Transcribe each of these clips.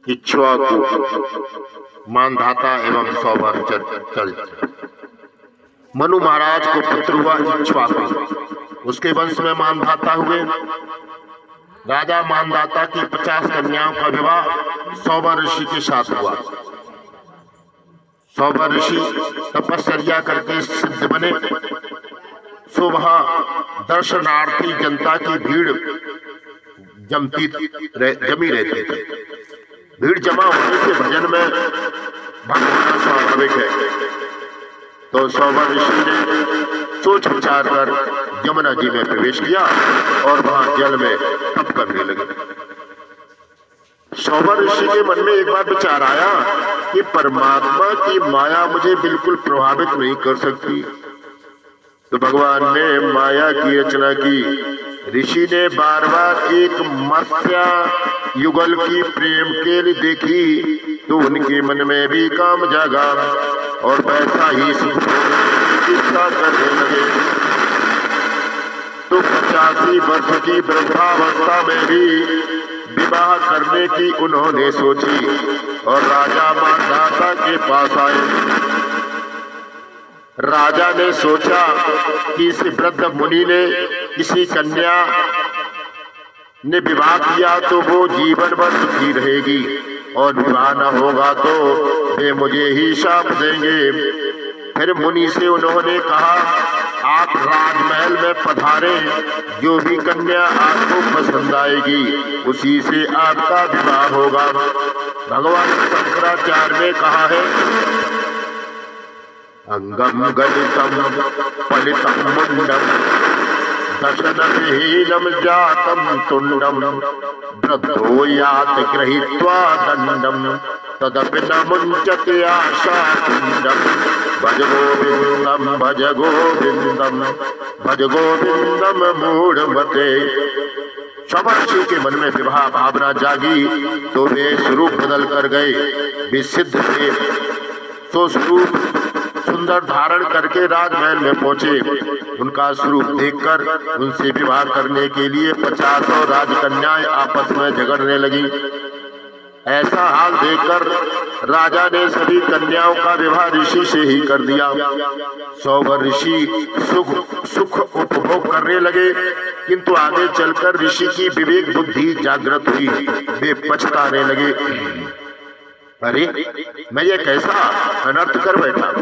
इक्ष्वाकु, मानधाता एवं सौवर चरित्र। मनु महाराज को पुत्र हुआ इक्ष्वाकु, उसके वंश में मानधाता हुए। राजा मानधाता की 50 कन्याओं का विवाह सौवर ऋषि के साथ हुआ। सौवर ऋषि तपस्या करके सिद्ध बने। सुबह दर्शनार्थी जनता की भीड़ जमी रहती थी। भीड़ जमा होने से भजन में भंग होना स्वाभाविक है। तो सौवर ऋषि ने सोच विचार कर यमुना जी में प्रवेश किया और वहां जल में तप करने लगे। सौवर ऋषि के मन में एक बार विचार आया कि परमात्मा की माया मुझे बिल्कुल प्रभावित नहीं कर सकती। तो भगवान ने माया की रचना की। ऋषि ने बार बार एक मत्स्य युगल की प्रेम केली देखी तो उनके मन में भी काम जागा और वैसा ही सुख की इच्छा करने लगे। तो 85 वर्ष की वृद्धावस्था में भी विवाह करने की उन्होंने सोची और राजा मानधाता के पास आए। राजा ने सोचा कि इस वृद्ध मुनि ने किसी कन्या ने विवाह किया तो वो जीवन भर सुखी रहेगी और विवाह न होगा तो वे मुझे ही शाप देंगे। फिर मुनि से उन्होंने कहा, आप राजमहल में पधारे, जो भी कन्या आपको पसंद आएगी उसी से आपका विवाह होगा। भगवान शंकराचार्य ने कहा है, अंगम गलितम फलितम मुंडम दशनविहीनम जातम तुंडम वृद्धो यात गृहीत्वा दंडम तदपि न मुंचते आशा कुंडम भज गोविंदम भज गोविंदम भज गोविंदम मूढ़मते। सौवर ऋषि के मन में विवाह भावना जागी तो वे स्वरूप बदल कर गए। वे सिद्ध थे तो स्वरूप सुंदर धारण करके राजमहल में पहुंचे। उनका स्वरूप देखकर उनसे विवाह करने के लिए 50 राजकन्याएं आपस में झगड़ने लगी। ऐसा हाल देखकर राजा ने सभी कन्याओं का विवाह ऋषि से ही कर दिया। सौवर ऋषि सुख उपभोग करने लगे, किंतु आगे चलकर ऋषि की विवेक बुद्धि जागृत हुई। वे पछताने लगे, अरे मैं ये कैसा अनर्थ कर बैठा।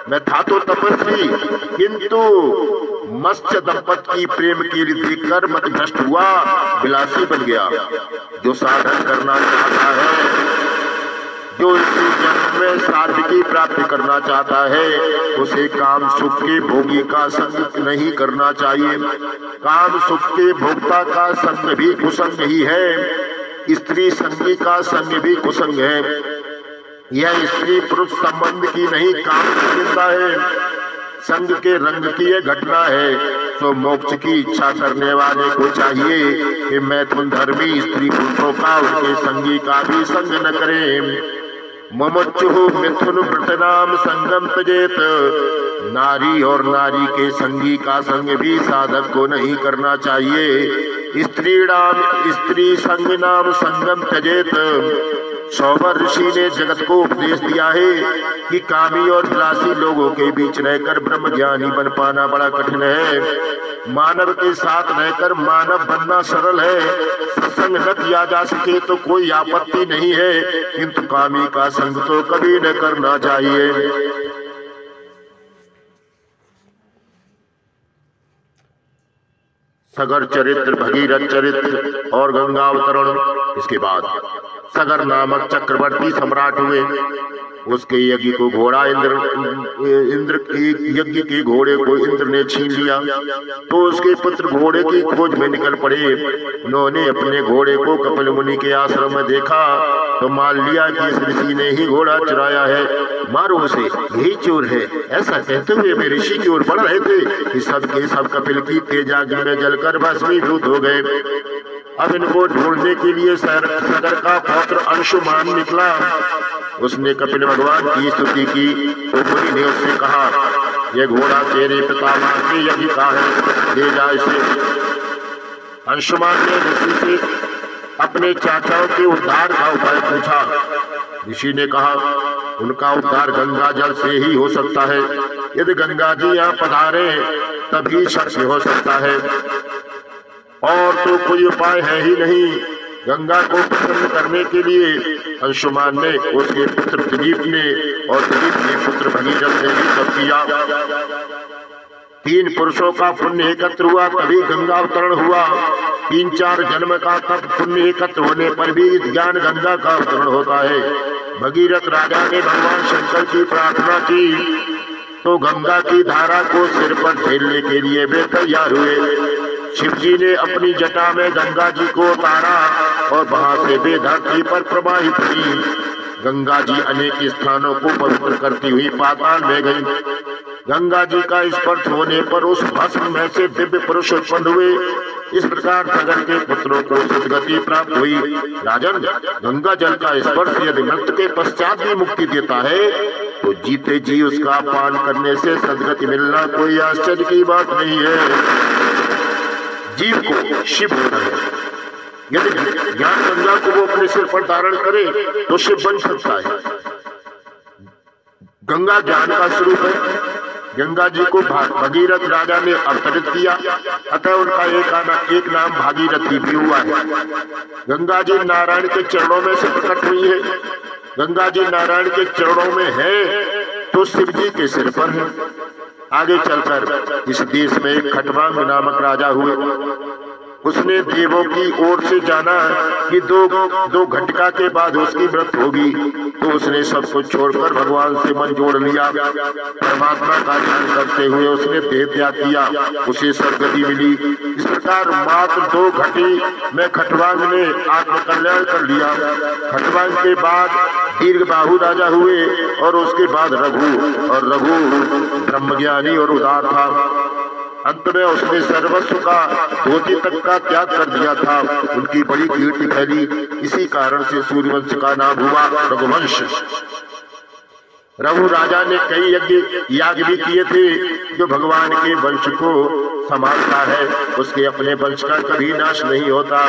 मैं था तो तपस्वी, किंतु मत्स्य दंपति की प्रेम के लिए देखकर मत भ्रष्ट हुआ, विलासी बन गया। जो साधन करना चाहता है, जो इसी जन्म में साध्य की प्राप्ति करना चाहता है, उसे काम सुख के भोगी का संग नहीं करना चाहिए। काम सुख के भोक्ता का संग भी कुसंग ही है। स्त्री संगी का संग भी कुसंग है। यह स्त्री पुरुष संबंध की नहीं, काम की निंदा है। संग के रंग की यह घटना है। तो मोक्ष की इच्छा करने वाले को चाहिए कि मैथुन धर्मी स्त्री पुरुषों का, उनके संगी का भी संग न करें। मुमुक्षुः मिथुन व्रतनाम संगम त्यजेत। नारी और नारी के संगी का संग भी साधक को नहीं करना चाहिए। स्त्री संग नाम संगम त्यजेत। सौवर ऋषि ने जगत को उपदेश दिया है कि कामी और विलासी लोगों के बीच रहकर ब्रह्म ज्ञानी बन पाना बड़ा कठिन है। मानव के साथ रहकर मानव बनना सरल है। सत्संग न किया जा सके तो कोई आपत्ति नहीं है, किंतु कामी का संग तो कभी न करना चाहिए। सगर चरित्र, भगीरथ चरित्र और गंगावतरण। इसके बाद सगर नामक चक्रवर्ती सम्राट हुए। उसके यज्ञ को घोड़ा इंद्र यज्ञ के घोड़े को इंद्र ने छीन लिया। तो उसके पुत्र घोड़े की खोज में निकल पड़े। उन्होंने अपने घोड़े को कपिल मुनि के आश्रम में देखा तो मान लिया कि इस ऋषि ने ही घोड़ा चुराया है, मारो उसे, यही चोर है। ऐसा कहते हुए वे ऋषि की ओर बढ़ रहे थे कि सब के सब कपिल की तेज आग में जलकर भस्मीभूत हो गए। अब इनको ढूंढने के लिए सगर का पौत्र अंशुमान निकला। उसने कपिल भगवान की स्तुति की तो मुनि ने उससे कहा, यह घोड़ा तेरे पितामह के यज्ञ का है, ले जा इसे। अंशुमान ने ऋषि से अपने चाचाओं के उद्धार का उपाय पूछा। ऋषि ने कहा, उनका उद्धार गंगा जल से ही हो सकता है। यदि गंगा जी यहाँ पधारे तभी शक्य हो सकता है, और तो कोई उपाय है ही नहीं। गंगा को प्रसन्न करने के लिए अंशुमान ने, उसके पुत्र दिलीप ने और दिलीप के पुत्र भगीरथ ने भी तप किया। 3 पुरुषों का पुण्य एकत्र हुआ तभी गंगा अवतरण हुआ। 3-4 जन्म का तप पुण्य एकत्र होने पर भी ज्ञान गंगा का अवतरण होता है। भगीरथ राजा ने भगवान शंकर की प्रार्थना की तो गंगा की धारा को सिर पर झेलने के लिए वे तैयार हुए। शिव जी ने अपनी जटा में गंगा जी को उतारा और वहां से वे धरती पर प्रवाहित हुई। गंगा जी अनेक स्थानों को पवित्र करती हुई पाताल में गई। गंगा जी का स्पर्श होने पर उस भस्म में से दिव्य पुरुष उत्पन्न हुए। इस प्रकार सागर के पुत्रों को सदगति प्राप्त हुई। राजन, गंगा जल का स्पर्श यदि मृत्यु के पश्चात भी मुक्ति देता है तो जीते जी उसका पान करने से सदगति मिलना कोई आश्चर्य की बात नहीं है। जीव को शिव होना है। यदि ज्ञान गंगा को वो अपने सिर पर धारण करे तो शिव बन सकता है। गंगा ज्ञान का स्वरूप है। गंगा जी को भगीरथ राजा ने अवतरित किया, अतः उनका एक नाम भागीरथी भी हुआ है। गंगा जी नारायण के चरणों में से प्रकट हुई है। गंगा जी नारायण के चरणों में है तो शिव जी के सिर पर है। आगे चलकर इस देश में एक खटवांग नामक राजा हुए। उसने देवों की ओर से जाना कि दो घटिका के बाद उसकी मृत्यु होगी, तो उसने सब कुछ छोड़कर भगवान से मन जोड़ लिया। परमात्मा का ध्यान करते हुए उसने देह त्याग किया, उसे सदगति मिली। इस प्रकार मात्र 2 घटी में खटवांग ने आत्मकल्याण कर लिया। खटवांग के बाद दीर्घबाहु राजा हुए और उसके बाद रघु, और रघु ब्रह्मज्ञानी और उदार था। अंत में उसने सर्वस्व का धोती तक का त्याग कर दिया था। उनकी बड़ी कीर्ति फैली, इसी कारण से सूर्यवंश का नाम हुआ रघुवंश। रघु राजा ने कई याग भी किए थे। जो भगवान के वंश को संभालता है उसके अपने वंश का कभी नाश नहीं होता।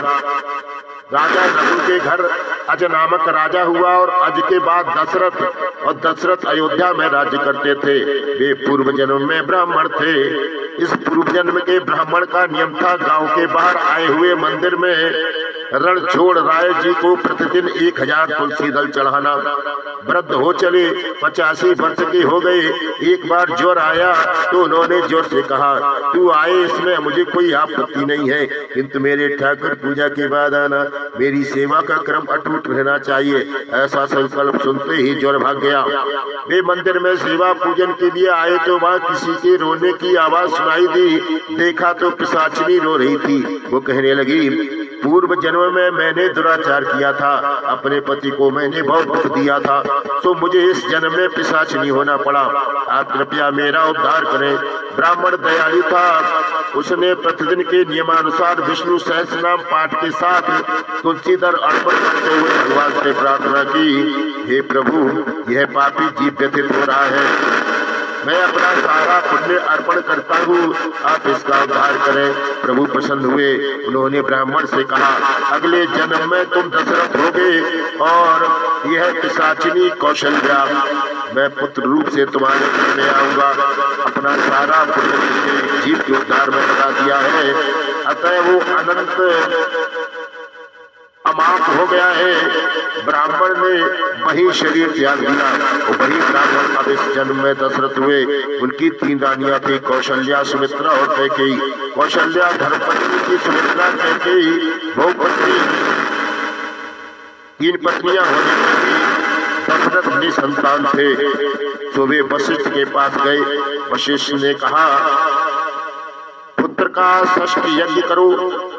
राजा रघु के घर अज नामक राजा हुआ और अज के बाद दशरथ, और दशरथ अयोध्या में राज्य करते थे। वे पूर्व जन्म में ब्राह्मण थे। इस पूर्व जन्म के ब्राह्मण का नियम था गांव के बाहर आए हुए मंदिर में रणछोड़ राय जी को प्रतिदिन 1000 तुलसी दल चढ़ाना। वृद्ध हो चले, 85 वर्ष के हो गए। एक बार ज्वर आया तो उन्होंने जोर से कहा, तू आए इसमें मुझे कोई आपत्ति नहीं है, किंतु मेरे ठाकुर पूजा के बाद आना। मेरी सेवा का क्रम अटूट रहना चाहिए। ऐसा संकल्प सुनते ही ज्वर भाग गया। वे मंदिर में सेवा पूजन के लिए आए तो वहाँ किसी के रोने की आवाज सुनाई दी। देखा तो पिशाचिनी रो रही थी। वो कहने लगी, पूर्व जन्म में मैंने दुराचार किया था, अपने पति को मैंने बहुत दुख दिया था, तो मुझे इस जन्म में पिशाचिनी होना पड़ा। आप कृपया मेरा उद्धार करें। ब्राह्मण दयालु था। उसने प्रतिदिन के नियमानुसार विष्णु सहस्त्र नाम पाठ के साथ तुलसी दल अर्पण करते हुए भगवान से प्रार्थना की, हे प्रभु, यह पापी जीव व्यथित हो रहा है। मैं अपना सारा पुण्य अर्पण करता हूँ, आप इसका उद्धार करें। प्रभु प्रसन्न हुए। उन्होंने ब्राह्मण से कहा, अगले जन्म में तुम दशरथ होगे और यह पिशाचिनी कौशल्या मैं पुत्र रूप से तुम्हारे घर में आऊंगा। अपना सारा पुण्य जीव के उद्धार में लगा दिया है, अतः वो अनंत अमाप हो गया है। ब्राह्मण ने वही शरीर त्याग दिया। वही ब्राह्मण अब इस जन्म में दशरथ हुए। उनकी 3 रानियां थी, कौशल्या, सुमित्रा और कैकेयी। कौशल्या धर्मपत्नी की, सुमित्रा कैकेयी बहुपत्नी। 3 पत्नियां होने पर भी दशरथ अपनी संतान थे। तो वे वशिष्ठ के पास गए। वशिष्ठ ने कहा, पुत्र का 6 यज्ञ करो,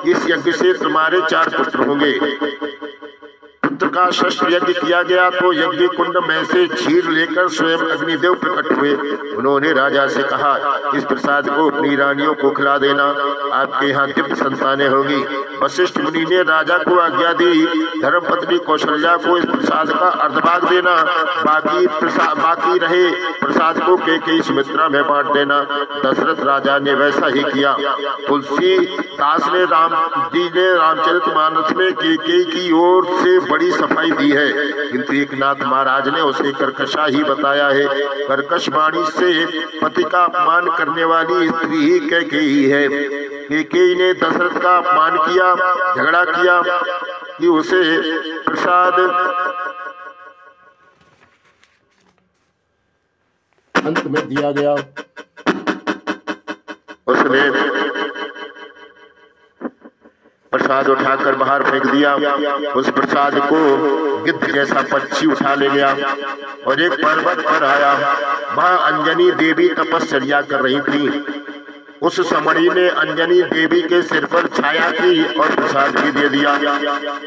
इस यज्ञ से तुम्हारे 4 पुत्र होंगे। पुत्र का 6 यज्ञ किया गया तो यज्ञ कुंड में से क्षीर लेकर स्वयं अग्निदेव प्रकट हुए। उन्होंने राजा से कहा, इस प्रसाद को अपनी रानियों को खिला देना, आपके यहाँ दिव्य संतानें होंगी। वशिष्ठ मुनि ने राजा को आज्ञा दी, धर्मपत्नी कौशल्या को इस प्रसाद का अर्धभाग देना, बाकी रहे प्रसाद को कैकेयी, सुमित्रा में बांट देना। दशरथ राजा ने वैसा ही किया। तुलसी दास ने रामचरितमानस में कैकेयी की ओर से बड़ी सफाई दी है, किंतु एक नाथ महाराज ने उसे कर्कशा ही बताया है। कर्कश वाणी से पति का अपमान करने वाली स्त्री ही कैकेयी है। कैकेयी ने दशरथ का अपमान किया, झगड़ा किया कि उसे प्रसाद अंत में दिया गया। उसने प्रसाद उठाकर बाहर फेंक दिया। उस प्रसाद को गिद्ध जैसा पक्षी उठा ले गया और एक पर्वत पर आया। वहां अंजनी देवी तपस्या कर रही थी। उस समणी ने अंजनी देवी के सिर पर छाया की और प्रसाद भी दे दिया।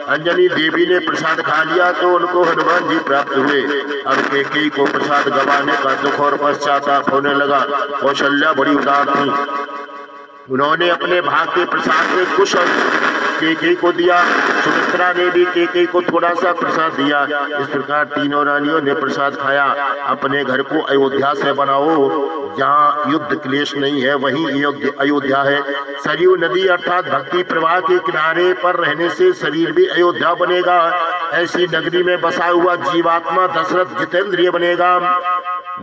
अंजनी देवी ने प्रसाद खा लिया तो उनको हनुमान जी प्राप्त हुए। अब कैकेयी को प्रसाद गंवाने का दुख और पश्चाताप होने लगा। कौशल्या बड़ी उदार थी। उन्होंने अपने भाग के प्रसाद में कुछ कैकेयी को दिया। सुमित्रा ने भी कैकेयी को थोड़ा सा प्रसाद दिया। इस प्रकार तीनों रानियों ने प्रसाद खाया। अपने घर को अयोध्या से बनाओ, जहाँ युद्ध क्लेश नहीं है वहीं अयोध्या है। सरयू नदी अर्थात भक्ति प्रवाह के किनारे पर रहने से शरीर भी अयोध्या बनेगा। ऐसी नगरी में बसा हुआ जीवात्मा दशरथ जितेंद्रिय बनेगा।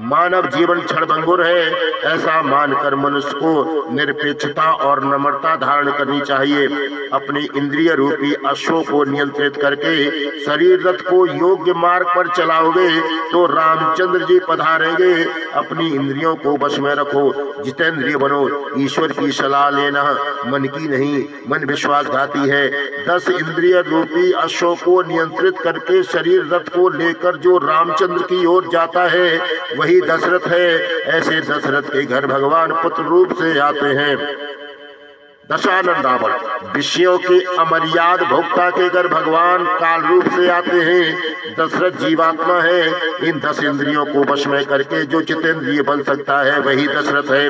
मानव जीवन क्षणभंगुर है, ऐसा मानकर मनुष्य को निरपेक्षता और नम्रता धारण करनी चाहिए। अपनी इंद्रिय रूपी अश्वों को नियंत्रित करके शरीर रथ को योग्य मार्ग पर चलाओगे तो रामचंद्र जी पधारेंगे। अपनी इंद्रियों को वश में रखो, जितेंद्रिय बनो। ईश्वर की सलाह लेना, मन की नहीं। मन विश्वासघाती है। 10 इंद्रिय रूपी अश्वों को नियंत्रित करके शरीर रथ को लेकर जो रामचंद्र की ओर जाता है वही दशरथ है। ऐसे दशरथ के घर भगवान पुत्र रूप से आते हैं। दशानन रावण विषयों के अमर्याद भोक्ता के घर भगवान काल रूप से आते हैं। दशरथ जीवात्मा है। इन 10 इंद्रियों को वश में करके जो जितेंद्रिय बन सकता है वही दशरथ है।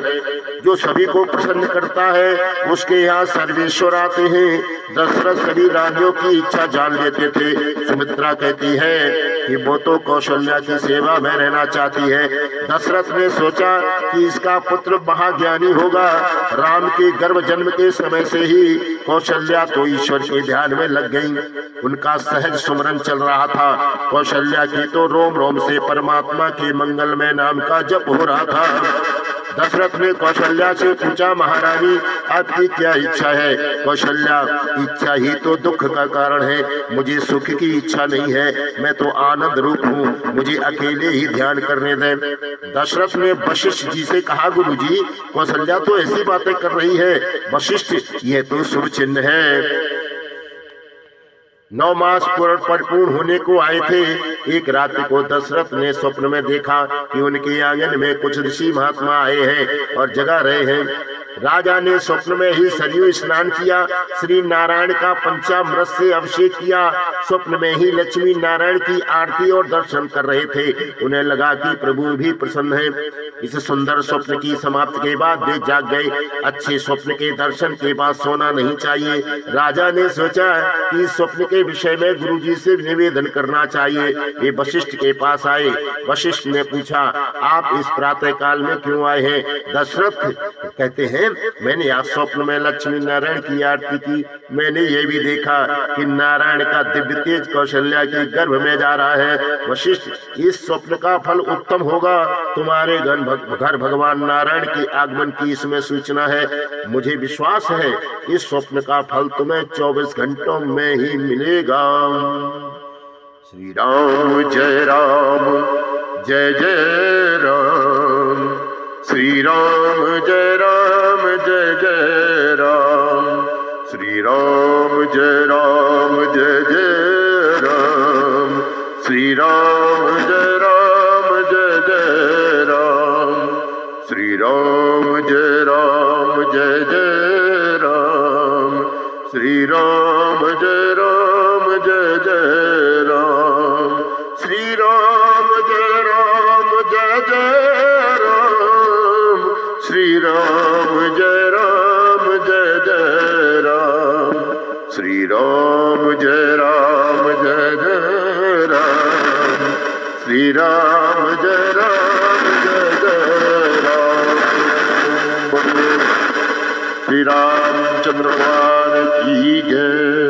जो सभी को प्रसन्न करता है उसके यहाँ सर्वेश्वर आते हैं। दशरथ सभी रानियों की इच्छा जान लेते थे। सुमित्रा कहती है कि वो तो कौशल्या की सेवा में रहना चाहती है। दशरथ ने सोचा कि इसका पुत्र महाज्ञानी होगा। राम के गर्भ जन्म के समय से ही कौशल्या तो ईश्वर के ध्यान में लग गई। उनका सहज सुमरन चल रहा था। कौशल्या की तो रोम रोम से परमात्मा के मंगलमय नाम का जप हो रहा था। दशरथ ने कौशल्या से पूछा, महारानी आपकी क्या इच्छा है? कौशल्या, इच्छा ही तो दुख का कारण है। मुझे सुख की इच्छा नहीं है, मैं तो आनंद रूप हूँ, मुझे अकेले ही ध्यान करने दें। दशरथ ने वशिष्ठ जी से कहा, गुरुजी कौशल्या तो ऐसी बातें कर रही है। वशिष्ठ, यह तो शुभ चिन्ह है। 9 मास परिपूर्ण होने को आए थे। एक रात्रि को दशरथ ने स्वप्न में देखा कि उनके आंगन में कुछ ऋषि महात्मा आए हैं और जगा रहे हैं। राजा ने स्वप्न में ही सरयू स्नान किया, श्री नारायण का पंचामृत से अभिषेक किया। स्वप्न में ही लक्ष्मी नारायण की आरती और दर्शन कर रहे थे। उन्हें लगा कि प्रभु भी प्रसन्न है। इस सुंदर स्वप्न की समाप्ति के बाद वे जाग गए। अच्छे स्वप्न के दर्शन के बाद सोना नहीं चाहिए। राजा ने सोचा कि इस स्वप्न के विषय में गुरुजी से निवेदन करना चाहिए। वे वशिष्ठ के पास आए। वशिष्ठ ने पूछा, आप इस प्रातः काल में क्यों आए हैं? दशरथ कहते हैं, मैंने आज स्वप्न में लक्ष्मी नारायण की आरती की। मैंने ये भी देखा कि नारायण का दिव्य तेज कौशल्या के गर्भ में जा रहा है। वशिष्ठ, इस स्वप्न का फल उत्तम होगा। तुम्हारे घर भगवान नारायण के आगमन की इसमें सूचना है। मुझे विश्वास है इस स्वप्न का फल तुम्हें 24 घंटों में ही मिलेगा। श्री राम जय राम जय जय राम। श्री राम जय राम जय जय राम। श्री राम जय राम जय जय राम। श्री राम जय राम जय जय राम। श्री राम जय राम जय जय राम। श्री राम जय राम जय जय राम। श्री राम जय राम जय जय राम। श्री राम जय राम जय जय राम। श्री राम जय राम जय जय राम। श्री राम जय राम जय जय राम। श्री रामचंद्र भगवान की जय।